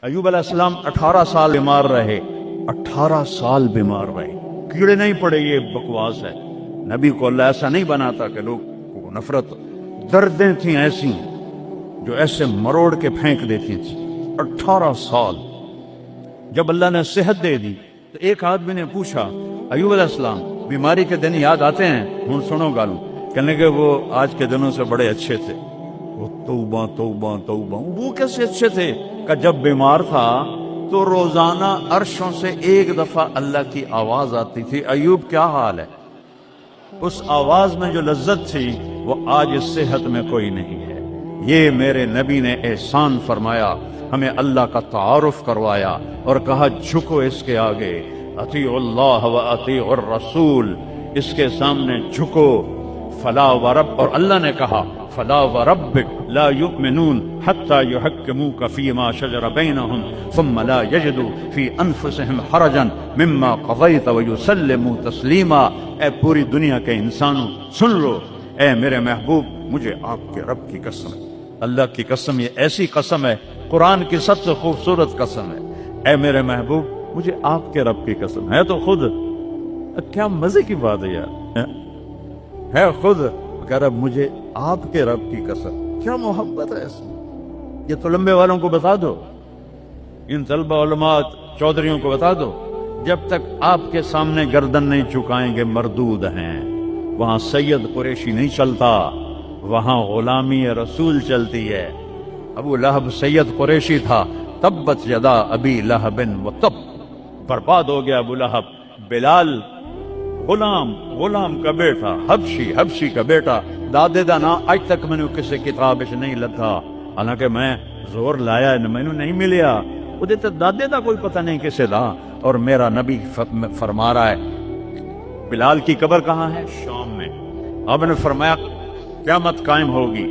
ایوب علیہ السلام 18 سال بیمار رہے، 18 سال بیمار رہے، کیڑے نہیں پڑے، یہ بکواس ہے۔ نبی کو اللہ ایسا نہیں بناتا کہ لوگ کو نفرت، دردیں تھیں ایسی جو ایسے مروڑ کے پھینک دیتی تھی۔ 18 سال جب اللہ نے صحت دے دی تو ایک آدمی نے پوچھا ایوب علیہ السلام بیماری کے دن یاد آتے ہیں؟ ہوں سنو گالوں، کہنے کہ وہ آج کے دنوں سے بڑے اچھے تھے۔ وہ توبہ توبہ توبہ، وہ کیسے اچھے تھے؟ کہ جب بیمار تھا تو روزانہ عرشوں سے ایک دفعہ اللہ کی آواز آتی تھی، ایوب کیا حال ہے؟ اس آواز میں جو لذت تھی وہ آج اس صحت میں کوئی نہیں ہے۔ یہ میرے نبی نے احسان فرمایا، ہمیں اللہ کا تعارف کروایا اور کہا جھکو اس کے آگے، اطیعوا اللہ و اطیعوا الرسول، اس کے سامنے جھکو۔ فلا ورب، اور اللہ نے کہا فلا وربک لا یؤمنون حتی یحکموک فیما شجر بینہم ثم لا یجدوا فی انفسہم حرجا مما قضیت ویسلموا تسلیما۔ اے پوری دنیا کے انسانوں سن لو، اے میرے محبوب مجھے آپ کے رب کی قسم، اللہ کی قسم، یہ ایسی قسم ہے، قرآن کی سب سے خوبصورت قسم ہے۔ اے میرے محبوب مجھے آپ کے رب کی قسم، ہے تو خود کیا مزے کی بات ہے یار، ہے خود کہ رب مجھے آپ کے رب کی قسم، کیا محبت ہے اس میں۔ یہ تو لمبے والوں کو بتا دو، ان طلبہ علماء چودھریوں کو بتا دو، جب تک آپ کے سامنے گردن نہیں جھکائیں گے مردود ہیں۔ وہاں سید قریشی نہیں چلتا، وہاں غلامی رسول چلتی ہے۔ ابو لہب سید قریشی تھا، تبت یدا ابی لہب و تب، برباد ہو گیا ابو لہب۔ بلال غلام کا بیٹا، حبشی کا بیٹا، دادے دا نا آج تک میں نے کسی کتاب نہیں لکھا، حالانکہ میں زور لایا میں نے نہیں ملیا، وہ دیتے دادے دا کوئی پتہ نہیں کسے دا۔ اور میرا نبی فرما رہا ہے بلال کی قبر کہاں ہے؟ شام میں۔ آپ نے فرمایا قیامت قائم ہوگی،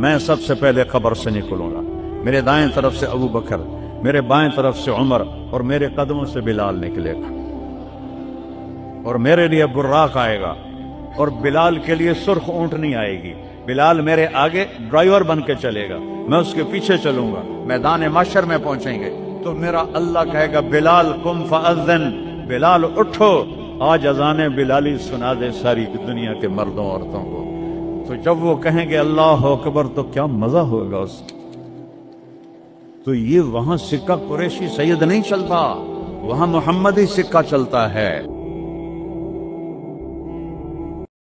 میں سب سے پہلے قبر سے نکلوں گا، میرے دائیں طرف سے ابو بکر، میرے بائیں طرف سے عمر، اور میرے قدموں سے بلال نکلے گا، اور میرے لیے براق آئے گا، اور بلال کے لیے سرخ اونٹ نہیں آئے گی۔ بلال میرے آگے ڈرائیور بن کے چلے گا، میں اس کے پیچھے چلوں گا، میدان محشر میں پہنچیں گے تو میرا اللہ کہے گا بلال قم فاذن، بلال اٹھو، آج اذان بلالی سنا دے ساری دنیا کے مردوں عورتوں کو۔ تو جب وہ کہیں گے اللہ اکبر تو کیا مزہ ہوگا اس کا۔ تو یہ وہاں سکہ قریشی سید نہیں چلتا، وہاں محمدی سکہ چلتا ہے۔